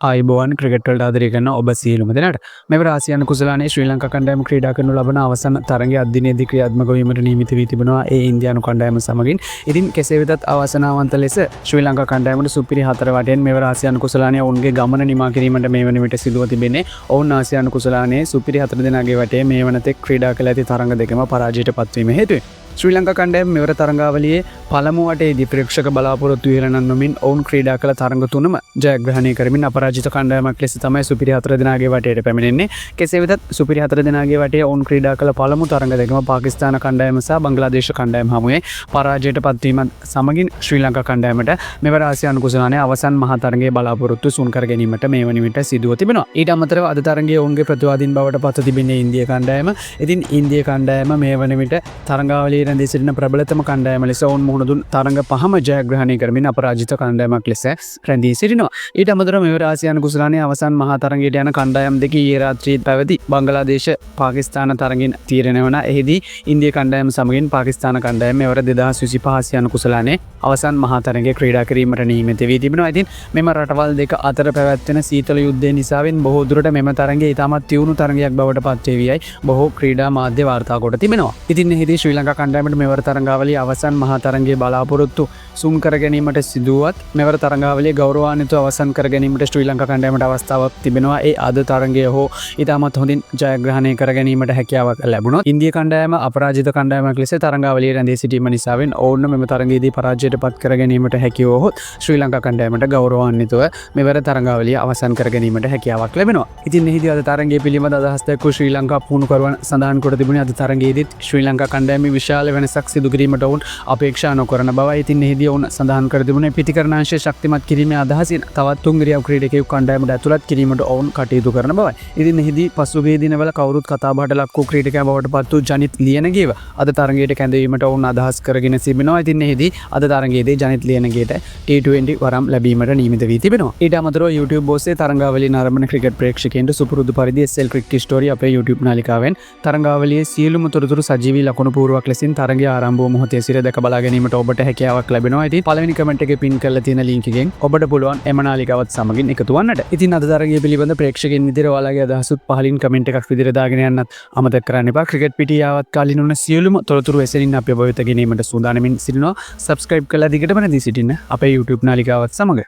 ආයිබෝවන් cricket වලට ආදරය කරන ඔබ සියලුම දෙනාට මෙවර ආසියානු කුසලානේ ශ්‍රී ලංකා කණ්ඩායම ක්‍රීඩා කරනු ලබන අවසන් තරගයේ අද්දිනේදී ක්‍රියාත්මක වීමට නියමිත වී තිබෙනවා ඒ ඉන්දියානු කණ්ඩායම සමගින්. ඉතින් කෙසේ වෙතත් අවසනාවන්ත ලෙස ශ්‍රී ලංකා කණ්ඩායමට සුපිරි 4 වටෙන් මෙවර ආසියානු කුසලානේ ඔවුන්ගේ ගමන නිමා කිරීමට මේ වන විට සිදුව තිබෙන්නේ. ඔවුන් ආසියානු කුසලානේ සුපිරි 4 දෙනාගේ වටේ මේ වනතෙක් ක්‍රීඩා කළ ඇති තරඟ දෙකම පරාජයට පත්වීම හේතුවෙන් ශ්‍රී ලංකා කණ්ඩායම මෙවර තරඟාවලියේ පළමු වටේදී ප්‍රේක්ෂක බලාපොරොත්තු ඉහළ නංවමින් ඔවුන් ක්‍රීඩා කළ තරඟ තුනම ජයග්‍රහණය කරමින් අපරාජිත කණ්ඩායමක් ලෙස තමයි සුපිරි 4 දෙනාගේ වටේට පැමිණෙන්නේ. කෙසේ වෙතත් සුපිරි 4 දෙනාගේ වටේ ඔවුන් ක්‍රීඩා කළ පළමු තරඟ දෙකම පාකිස්තාන කණ්ඩායම සහ බංග්ලාදේශ කණ්ඩායම හමුවේ පරාජයට පත්වීමත් සමගින් ශ්‍රී ලංකා කණ්ඩායමට මෙවර ආසියානු කුසලානේ අවසන් මහා තරගයේ බලාපොරොත්තු සුන් කර ගැනීමට මේ වන විට සිදුව තිබෙනවා. ඊට අමතරව අද තරගයේ ඔවුන්ගේ ප්‍රතිවාදීන් බවට පත් තිබෙන්නේ ඉන්දියා කණ්ඩායම. ඉතින් ඉන්දියා කණ්ඩායම මේ වන විට තරඟාවලියේ රැඳී සිටින ප්‍රබලතම කණ්ඩායම ලෙස ඔවුන් මුහුණ දුන් තරඟ පහම ජයග්‍රහණය කරමින් අපරාජිත කණ්ඩායමක් ලෙස රැඳී සිටිනවා. ඊට අමතරව මෙවර ආසියානු කුසලානේ අවසන් මහා තරගයට යන කණ්ඩායම් දෙක ඊයේ රාත්‍රියේ පැවති බංග්ලාදේශ පාකිස්තාන තරගින් තීරණය වුණා. එහිදී ඉන්දියා කණ්ඩායම සමගින් පාකිස්තාන කණ්ඩායම මෙවර 2025 ආසියානු කුසලානේ අවසන් මහා තරගයේ ක්‍රීඩා කිරීමට නියමිත වී තිබෙනවා. ඉතින් මෙම රටවල් දෙක අතර පැවැත්වෙන සීතල යුද්ධය නිසාවෙන් බොහෝ දුරට මෙම තරගය ඉතාමත් තියුණු තරගයක් බවට පත් වේවියි බොහෝ ක්‍රීඩා මාධ්‍ය වාර්තා කොට තිබෙනවා. ඉතින් එහිදී ශ්‍රී ලංකා කණ්ඩායමට මෙවර තරඟාවලියේ අවසන් මහා තරගයේ බලාපොරොත්තු සුන් කර ගැනීමට සිදුවත් මෙවර තරඟාවලියේ ගෞරවාන්විතව අවසන් කර ගැනීමට ශ්‍රී ලංකා කණ්ඩායමට අවස්ථාවක් තිබෙනවා. ඒ අද තරගය හෝ ඉතාමත් හොඳින් ජයග්‍රහණය කර ගැනීමට හැකියාවක් ලැබුණොත් ඉන්දියා කණ්ඩායම අපරාජිත කණ්ඩායමක් ලෙස තරඟාවලියේ රැඳී සිටීම නිසාවෙන් ඔවුන් මෙම තරගයේදී පරාජයට පත් කර ගැනීමට හැකි වුවහොත් ශ්‍රී ලංකා කණ්ඩායමට ගෞරවාන්විතව මෙවර තරඟාවලිය අවසන් කර ගැනීමට හැකියාවක් ලැබෙනවා. ඉතින් එහිදී අද තරගයේ පිළිබඳ අදහස් දක්වූ ශ්‍රී ලංකා පුහුණුකරුවන් සඳහන් කොට තිබුණේ අද තරගයේදීත් ශ්‍රී ලංකා කණ්ඩායමේ විශාල වෙනසක් සිදු කිරීමට ඔවුන් අපේක්ෂා නොකරන බවයි. ඉතින් එහිදී ඔවුන් සඳහන් කර තිබුණේ පිටිකරණාංශය ශක්තිමත් කිරීමේ අදහසින් තවත් තුන් ඉරියව් ක්‍රීඩකයෙකු කණ්ඩායමට ඇතුළත් කිරීමට ඔවුන් කටයුතු කරන බවයි. ඉතින් එහිදී පසුගිය දිනවල කවුරුත් කතාබහට ලක් වූ ක්‍රීඩකයා බවට පත් වූ ජනිත් ලියනගේව අද තරගයට කැඳවීමට ඔවුන් අදහස් කරගෙන සිටිනවා. ඉතින් එහිදී අද තරගයේදී ජනිත් ලියනගේට T20 වරම් ලැබීමට නියමිත වී තිබෙනවා. ඊට අමතරව YouTube ඔස්සේ තරඟාවලිය නරඹන ක්‍රිකට් ප්‍රේක්ෂකයන්ට සුපුරුදු පරිදි SL ක්‍රිකට් ස්ටෝරි අපේ YouTube නාලිකාවෙන් තරඟාවලියේ සියලුම තොරතුරු සජීවී ලකුණු පුවරුවක් ලෙසින් තරගය ආරම්භ වූ මොහොතේ සිට දැක බලා ගැනීමට ඔබට හැකියාවක් ලැබෙනවා. ඉතින් පළවෙනි කමෙන්ට් එකේ පින් කරලා තියෙන ලින්ක් එකෙන් ඔබට පුළුවන් එම නාලිකාවත් සමගින් එකතු වන්නට. ඉතින් අද තරගය පිළිබඳ ප්‍රේක්ෂකයන් විදිහට ඔයාලගේ අදහසුත් පහලින් කමෙන්ට් එකක් විදිහට දාගෙන යන්නත් අමතක කරන්න එපා. ක්‍රිකට් පිටියාවත් කාලින උන සියලුම තොරතුරු එසෙනින් අපි ඔබ වෙත ගෙනීමට සූදානම්ින් සිටිනවා. subscribe කරලා දිගටම නැදී සිටින්න අපේ YouTube නාලිකාවත් සමග.